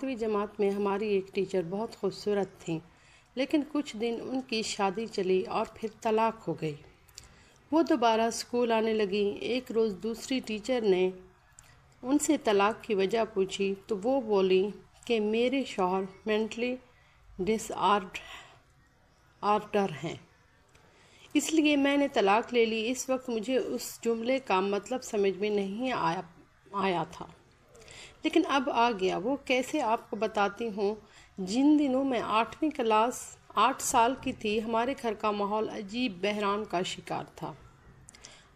7ویں جماعت میں ہماری ایک ٹیچر بہت خوبصورت تھیں، لیکن کچھ دن ان کی شادی چلی اور پھر طلاق ہو گئی۔ وہ دوبارہ اسکول آنے لگیں۔ ایک روز دوسری ٹیچر نے ان سے طلاق کی وجہ پوچھی تو وہ بولی کہ میرے شوہر مینٹلی ڈس آرڈر ہیں، اس لیے میں نے طلاق لے لی۔ اس وقت مجھے اس جملے کا مطلب سمجھ میں نہیں آیا تھا، لیکن اب آ گیا۔ وہ کیسے آپ کو بتاتی ہوں۔ جن دنوں میں 8ویں کلاس 8 سال کی تھی، ہمارے گھر کا ماحول عجیب بحران کا شکار تھا۔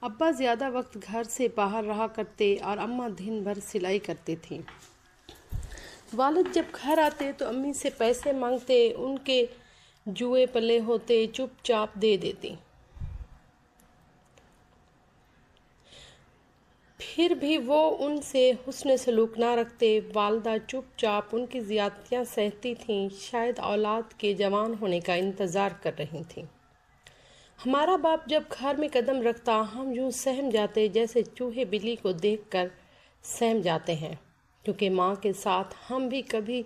ابا زیادہ وقت گھر سے باہر رہا کرتے اور اماں دن بھر سلائی کرتی تھیں۔ والد جب گھر آتے تو امی سے پیسے مانگتے، ان کے جوئے پلے ہوتے، چپ چاپ دے دیتی۔ پھر بھی وہ ان سے حسن سلوک نہ رکھتے۔ والدہ چپ چاپ ان کی زیادتیاں سہتی تھیں، شاید اولاد کے جوان ہونے کا انتظار کر رہی تھیں۔ ہمارا باپ جب گھر میں قدم رکھتا، ہم یوں سہم جاتے جیسے چوہے بلی کو دیکھ کر سہم جاتے ہیں، کیونکہ ماں کے ساتھ ہم بھی کبھی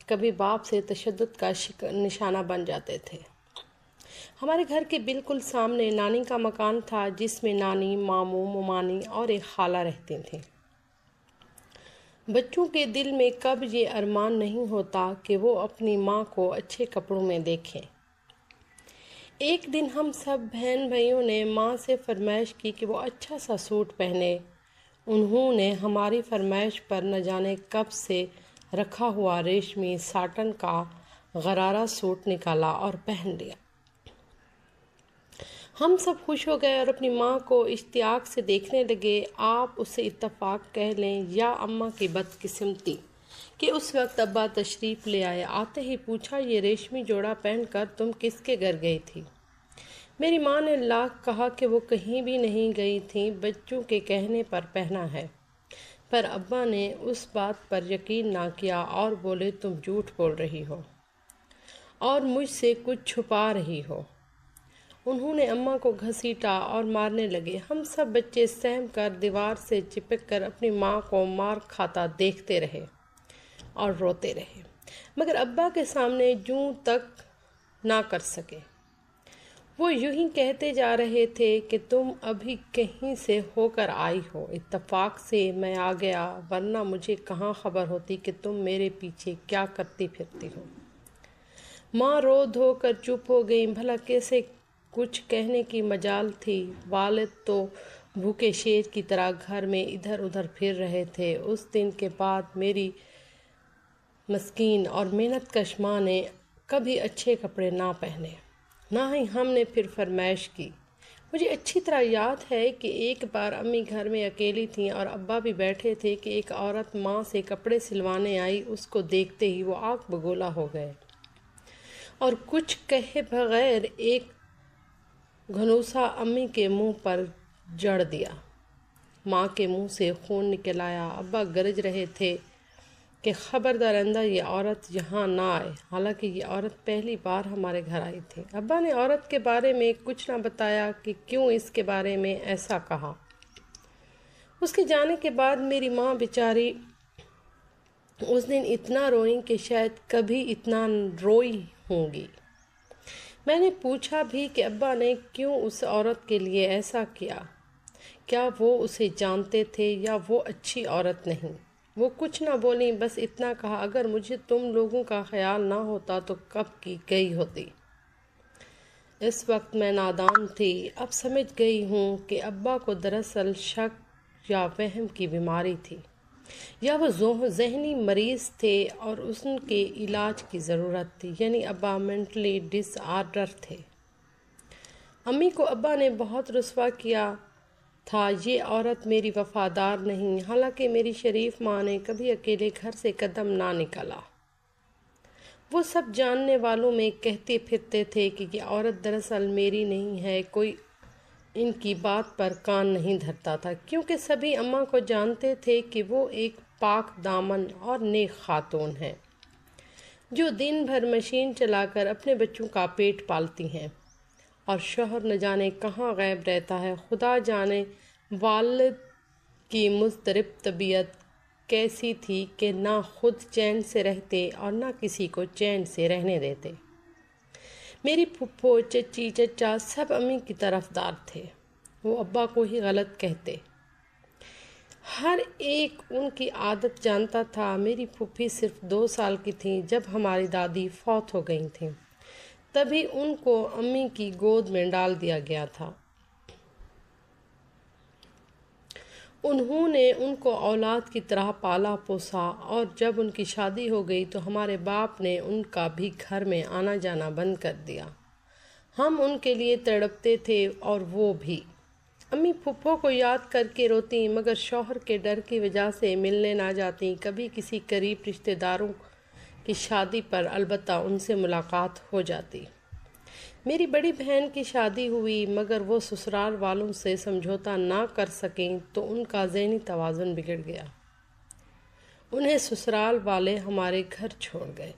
کبھی باپ سے تشدد کا نشانہ بن جاتے تھے۔ ہمارے گھر کے بالکل سامنے نانی کا مکان تھا، جس میں نانی، ماموں، ممانی اور ایک خالہ رہتی تھیں۔ بچوں کے دل میں کب یہ ارمان نہیں ہوتا کہ وہ اپنی ماں کو اچھے کپڑوں میں دیکھیں۔ ایک دن ہم سب بہن بھائیوں نے ماں سے فرمائش کی کہ وہ اچھا سا سوٹ پہنے۔ انہوں نے ہماری فرمائش پر نہ جانے کب سے رکھا ہوا ریشمی ساٹن کا غرارہ سوٹ نکالا اور پہن لیا۔ ہم سب خوش ہو گئے اور اپنی ماں کو اشتیاق سے دیکھنے لگے۔ آپ اسے اتفاق کہہ لیں یا اماں کی بدقسمتی کہ اس وقت ابا تشریف لے آئے۔ آتے ہی پوچھا، یہ ریشمی جوڑا پہن کر تم کس کے گھر گئی تھی؟ میری ماں نے لاکھ کہا کہ وہ کہیں بھی نہیں گئی تھی، بچوں کے کہنے پر پہنا ہے۔ پر ابا نے اس بات پر یقین نہ کیا اور بولے، تم جھوٹ بول رہی ہو اور مجھ سے کچھ چھپا رہی ہو۔ انہوں نے اماں کو گھسیٹا اور مارنے لگے۔ ہم سب بچے سہم کر دیوار سے چپک کر اپنی ماں کو مار کھاتا دیکھتے رہے اور روتے رہے، مگر ابا کے سامنے جوں تک نہ کر سکے۔ وہ یوں ہی کہتے جا رہے تھے کہ تم ابھی کہیں سے ہو کر آئی ہو، اتفاق سے میں آ گیا، ورنہ مجھے کہاں خبر ہوتی کہ تم میرے پیچھے کیا کرتی پھرتی ہو۔ ماں رو دھو کر چپ ہو گئی۔ بھلا کیسے کچھ کہنے کی مجال تھی؟ والد تو بھوکے شیر کی طرح گھر میں ادھر ادھر پھر رہے تھے۔ اس دن کے بعد میری مسکین اور محنت کش ماں نے کبھی اچھے کپڑے نہ پہنے، نہ ہی ہم نے پھر فرمائش کی۔ مجھے اچھی طرح یاد ہے کہ ایک بار امی گھر میں اکیلی تھیں اور ابا بھی بیٹھے تھے کہ ایک عورت ماں سے کپڑے سلوانے آئی۔ اس کو دیکھتے ہی وہ آگ بگولا ہو گئے اور کچھ کہے بغیر ایک گھنوسا امی کے منہ پر جڑ دیا۔ ماں کے منہ سے خون نکل آیا۔ ابا گرج رہے تھے کہ خبردار آئندہ یہ عورت یہاں نہ آئے، حالانکہ یہ عورت پہلی بار ہمارے گھر آئی تھی۔ ابا نے عورت کے بارے میں کچھ نہ بتایا کہ کیوں اس کے بارے میں ایسا کہا۔ اس کے جانے کے بعد میری ماں بیچاری اس دن اتنا روئی کہ شاید کبھی اتنا روئی ہوں گی۔ میں نے پوچھا بھی کہ ابا نے کیوں اس عورت کے لیے ایسا کیا؟ کیا وہ اسے جانتے تھے یا وہ اچھی عورت نہیں؟ وہ کچھ نہ بولیں، بس اتنا کہا، اگر مجھے تم لوگوں کا خیال نہ ہوتا تو کب کی گئی ہوتی۔ اس وقت میں نادان تھی، اب سمجھ گئی ہوں کہ ابا کو دراصل شک یا وہم کی بیماری تھی، یا وہ ذہنی مریض تھے اور ان کے علاج کی ضرورت تھی، یعنی ابا مینٹلی ڈس آرڈر تھے۔ امی کو ابا نے بہت رسوا کیا تھا، یہ عورت میری وفادار نہیں، حالانکہ میری شریف ماں نے کبھی اکیلے گھر سے قدم نہ نکالا۔ وہ سب جاننے والوں میں کہتے پھرتے تھے کہ یہ عورت دراصل میری نہیں ہے۔ کوئی ان کی بات پر کان نہیں دھرتا تھا، کیونکہ سبھی اماں کو جانتے تھے کہ وہ ایک پاک دامن اور نیک خاتون ہیں، جو دن بھر مشین چلا کر اپنے بچوں کا پیٹ پالتی ہیں، اور شوہر نہ جانے کہاں غائب رہتا ہے۔ خدا جانے والد کی مضطرب طبیعت کیسی تھی کہ نہ خود چین سے رہتے اور نہ کسی کو چین سے رہنے دیتے۔ میری پھپھو، چچی، چچا سب امی کی طرفدار تھے۔ وہ ابا کو ہی غلط کہتے۔ ہر ایک ان کی عادت جانتا تھا۔ میری پھوپھی صرف 2 سال کی تھیں جب ہماری دادی فوت ہو گئی تھیں، تبھی ان کو امی کی گود میں ڈال دیا گیا تھا۔ انہوں نے ان کو اولاد کی طرح پالا پوسا، اور جب ان کی شادی ہو گئی تو ہمارے باپ نے ان کا بھی گھر میں آنا جانا بند کر دیا۔ ہم ان کے لیے تڑپتے تھے اور وہ بھی۔ امی پھپھو کو یاد کر کے روتیں، مگر شوہر کے ڈر کی وجہ سے ملنے نہ جاتیں۔ کبھی کسی قریب رشتہ داروں کی شادی پر البتہ ان سے ملاقات ہو جاتی۔ میری بڑی بہن کی شادی ہوئی، مگر وہ سسرال والوں سے سمجھوتا نہ کر سکیں تو ان کا ذہنی توازن بگڑ گیا۔ انہیں سسرال والے ہمارے گھر چھوڑ گئے۔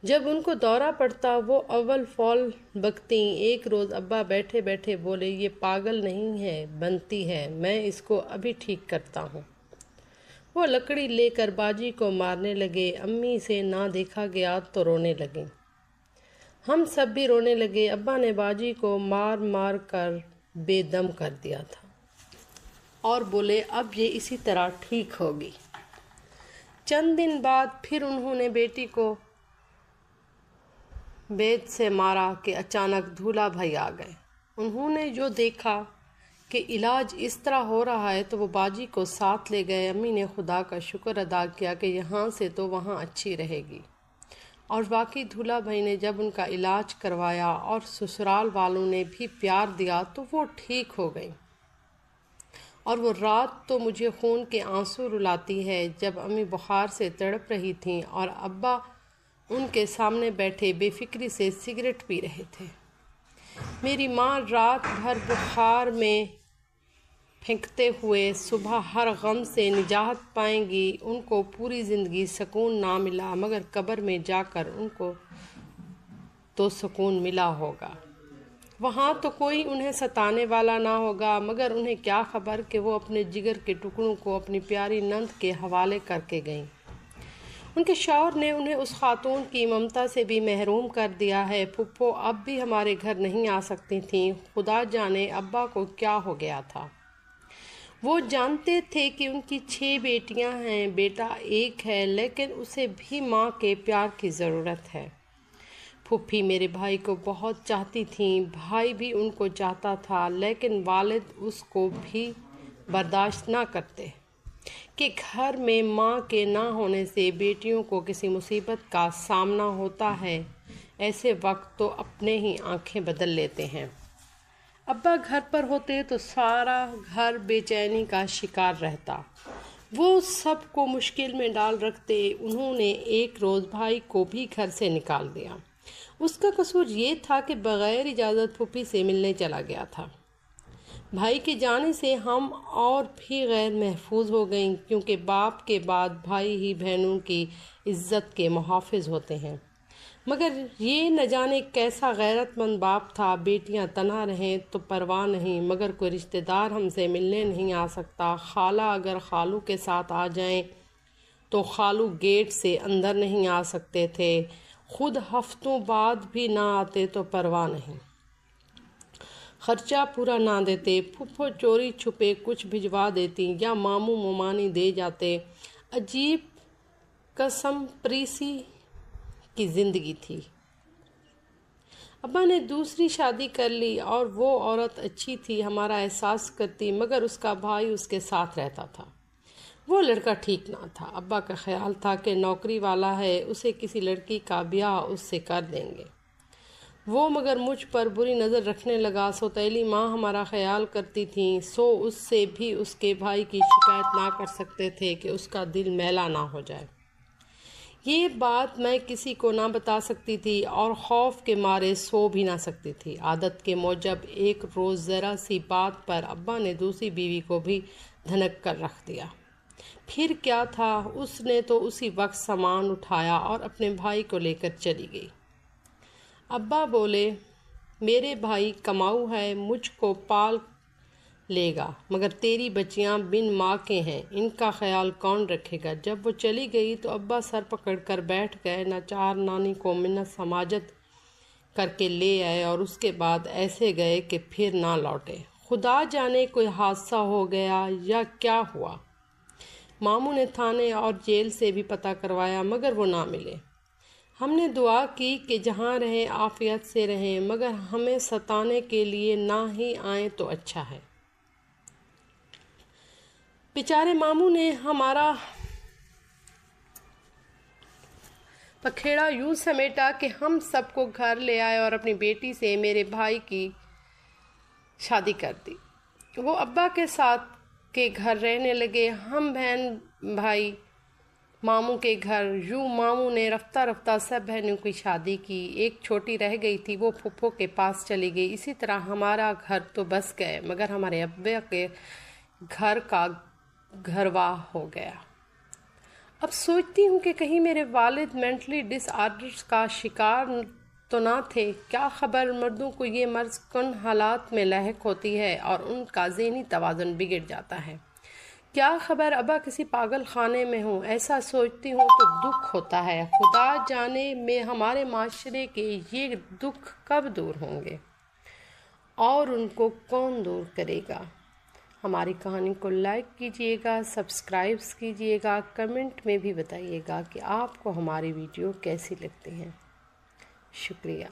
جب ان کو دورہ پڑتا وہ اول فول بکتیں۔ ایک روز ابا بیٹھے بیٹھے بولے، یہ پاگل نہیں ہے، بنتی ہے، میں اس کو ابھی ٹھیک کرتا ہوں۔ وہ لکڑی لے کر باجی کو مارنے لگے۔ امی سے نہ دیکھا گیا تو رونے لگیں۔ ہم سب بھی رونے لگے۔ ابا نے باجی کو مار مار کر بے دم کر دیا تھا اور بولے، اب یہ اسی طرح ٹھیک ہوگی۔ چند دن بعد پھر انہوں نے بیٹی کو بیت سے مارا کہ اچانک دھولا بھائی آ گئے۔ انہوں نے جو دیکھا کہ علاج اس طرح ہو رہا ہے تو وہ باجی کو ساتھ لے گئے۔ امی نے خدا کا شکر ادا کیا کہ یہاں سے تو وہاں اچھی رہے گی، اور واقعی دھولا بھائی نے جب ان کا علاج کروایا اور سسرال والوں نے بھی پیار دیا تو وہ ٹھیک ہو گئی۔ اور وہ رات تو مجھے خون کے آنسو رلاتی ہے جب امی بخار سے تڑپ رہی تھیں اور ابا ان کے سامنے بیٹھے بے فکری سے سگریٹ پی رہے تھے۔ میری ماں رات بھر بخار میں پھینکتے ہوئے صبح ہر غم سے نجات پائیں گی۔ ان کو پوری زندگی سکون نہ ملا، مگر قبر میں جا کر ان کو تو سکون ملا ہوگا۔ وہاں تو کوئی انہیں ستانے والا نہ ہوگا، مگر انہیں کیا خبر کہ وہ اپنے جگر کے ٹکڑوں کو اپنی پیاری نند کے حوالے کر کے گئیں۔ ان کے شوہر نے انہیں اس خاتون کی ممتا سے بھی محروم کر دیا ہے۔ پھپھو اب بھی ہمارے گھر نہیں آ سکتی تھیں۔ خدا جانے ابا کو کیا ہو گیا تھا۔ وہ جانتے تھے کہ ان کی 6 بیٹیاں ہیں، بیٹا ایک ہے، لیکن اسے بھی ماں کے پیار کی ضرورت ہے۔ پھوپھی میرے بھائی کو بہت چاہتی تھیں، بھائی بھی ان کو چاہتا تھا، لیکن والد اس کو بھی برداشت نہ کرتے کہ گھر میں ماں کے نہ ہونے سے بیٹیوں کو کسی مصیبت کا سامنا ہوتا ہے۔ ایسے وقت تو اپنے ہی آنکھیں بدل لیتے ہیں۔ ابا گھر پر ہوتے تو سارا گھر بے چینی کا شکار رہتا۔ وہ سب کو مشکل میں ڈال رکھتے۔ انہوں نے ایک روز بھائی کو بھی گھر سے نکال دیا۔ اس کا قصور یہ تھا کہ بغیر اجازت پھوپھی سے ملنے چلا گیا تھا۔ بھائی کے جانے سے ہم اور بھی غیر محفوظ ہو گئیں، کیونکہ باپ کے بعد بھائی ہی بہنوں کی عزت کے محافظ ہوتے ہیں۔ مگر یہ نہ جانے کیسا غیرت مند باپ تھا۔ بیٹیاں تنہا رہیں تو پرواہ نہیں، مگر کوئی رشتہ دار ہم سے ملنے نہیں آ سکتا۔ خالہ اگر خالو کے ساتھ آ جائیں تو خالو گیٹ سے اندر نہیں آ سکتے تھے۔ خود ہفتوں بعد بھی نہ آتے تو پرواہ نہیں، خرچہ پورا نہ دیتے۔ پھپھو چوری چھپے کچھ بھجوا دیتی یا ماموں ممانی دے جاتے۔ عجیب قسم پریسی کی زندگی تھی۔ ابا نے دوسری شادی کر لی اور وہ عورت اچھی تھی، ہمارا احساس کرتی، مگر اس کا بھائی اس کے ساتھ رہتا تھا۔ وہ لڑکا ٹھیک نہ تھا۔ ابا کا خیال تھا کہ نوکری والا ہے، اسے کسی لڑکی کا بیاہ اس سے کر دیں گے۔ وہ مگر مجھ پر بری نظر رکھنے لگا۔ سوتیلی ماں ہمارا خیال کرتی تھیں، سو اس سے بھی اس کے بھائی کی شکایت نہ کر سکتے تھے کہ اس کا دل میلا نہ ہو جائے۔ یہ بات میں کسی کو نہ بتا سکتی تھی اور خوف کے مارے سو بھی نہ سکتی تھی۔ عادت کے موجب ایک روز ذرا سی بات پر ابا نے دوسری بیوی کو بھی دھنک کر رکھ دیا۔ پھر کیا تھا، اس نے تو اسی وقت سامان اٹھایا اور اپنے بھائی کو لے کر چلی گئی۔ ابا بولے، میرے بھائی کماؤ ہے، مجھ کو پال لے گا، مگر تیری بچیاں بن ماں کے ہیں، ان کا خیال کون رکھے گا؟ جب وہ چلی گئی تو ابا سر پکڑ کر بیٹھ گئے، ناچار نانی کو منت سماجت کر کے لے آئے اور اس کے بعد ایسے گئے کہ پھر نہ لوٹے۔ خدا جانے کوئی حادثہ ہو گیا یا کیا ہوا۔ ماموں نے تھانے اور جیل سے بھی پتہ کروایا مگر وہ نہ ملے۔ ہم نے دعا کی کہ جہاں رہیں عافیت سے رہیں، مگر ہمیں ستانے کے لیے نہ ہی آئیں تو اچھا ہے۔ بیچارے ماموں نے ہمارا پکھیڑا یوں سمیٹا کہ ہم سب کو گھر لے آئے اور اپنی بیٹی سے میرے بھائی کی شادی کر دی۔ وہ ابا کے ساتھ کے گھر رہنے لگے، ہم بہن بھائی ماموں کے گھر۔ یوں ماموں نے رفتہ رفتہ سب بہنوں کی شادی کی، ایک چھوٹی رہ گئی تھی، وہ پھپھو کے پاس چلی گئی۔ اسی طرح ہمارا گھر تو بس گئے، مگر ہمارے ابا کے گھر کا گھرواہ ہو گیا۔ اب سوچتی ہوں کہ کہیں میرے والد مینٹلی ڈس آرڈرز کا شکار تو نہ تھے؟ کیا خبر مردوں کو یہ مرض کن حالات میں لاحق ہوتی ہے اور ان کا ذہنی توازن بگڑ جاتا ہے؟ کیا خبر ابا کسی پاگل خانے میں ہوں؟ ایسا سوچتی ہوں تو دکھ ہوتا ہے۔ خدا جانے میں ہمارے معاشرے کے یہ دکھ کب دور ہوں گے اور ان کو کون دور کرے گا؟ ہماری کہانی کو لائک کیجیے گا، سبسکرائب کیجیے گا، کمنٹ میں بھی بتائیے گا کہ آپ کو ہماری ویڈیو کیسی لگتی ہیں۔ شکریہ۔